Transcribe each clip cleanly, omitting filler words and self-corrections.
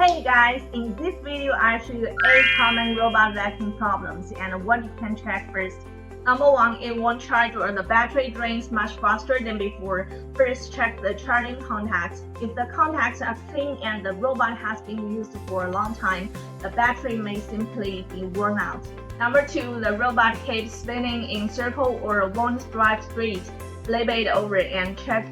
Hey guys, in this video I show you 8 common robot vacuum problems and what you can check first. Number 1, it won't charge or the battery drains much faster than before. First, check the charging contacts. If the contacts are clean and the robot has been used for a long time, the battery may simply be worn out. Number 2, the robot keeps spinning in circle or won't drive straight. Flip it over and check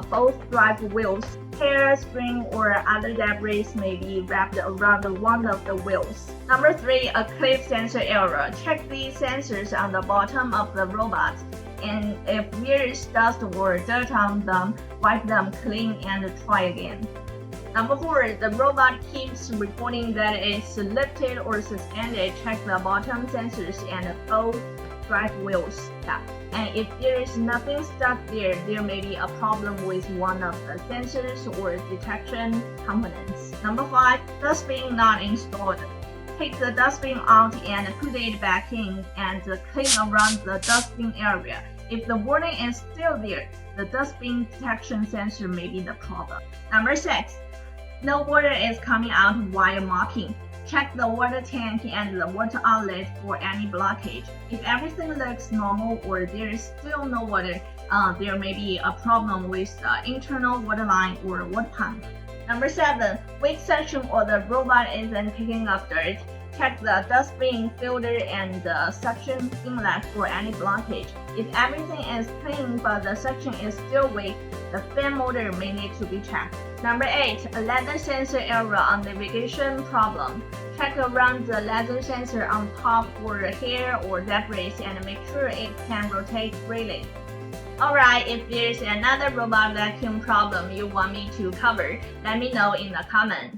both drive wheels. Hair, spring, or other debris may be wrapped around one of the wheels. Number 3, a clip sensor error. Check these sensors on the bottom of the robot, and if there is dust or dirt on them, wipe them clean and try again. Number 4, the robot keeps reporting that it's lifted or suspended. Check the bottom sensors and both drive wheels. And if there is nothing stuck there, there may be a problem with one of the sensors or detection components. Number 5, dustbin not installed. Take the dustbin out and put it back in and clean around the dustbin area. If the warning is still there, the dustbin detection sensor may be the problem. Number 6, no water is coming out while mopping. Check the water tank and the water outlet for any blockage. If everything looks normal or there is still no water, there may be a problem with the internal water line or water pump. Number 7, weak suction or the robot isn't picking up dirt. Check the dustbin filter and the suction inlet for any blockage. If everything is clean but the suction is still weak, the fan motor may need to be checked. Number 8, a leather sensor error on navigation problem. Check around the leather sensor on top for hair or debris and make sure it can rotate freely. Alright, if there's another robot vacuum problem you want me to cover, let me know in the comments.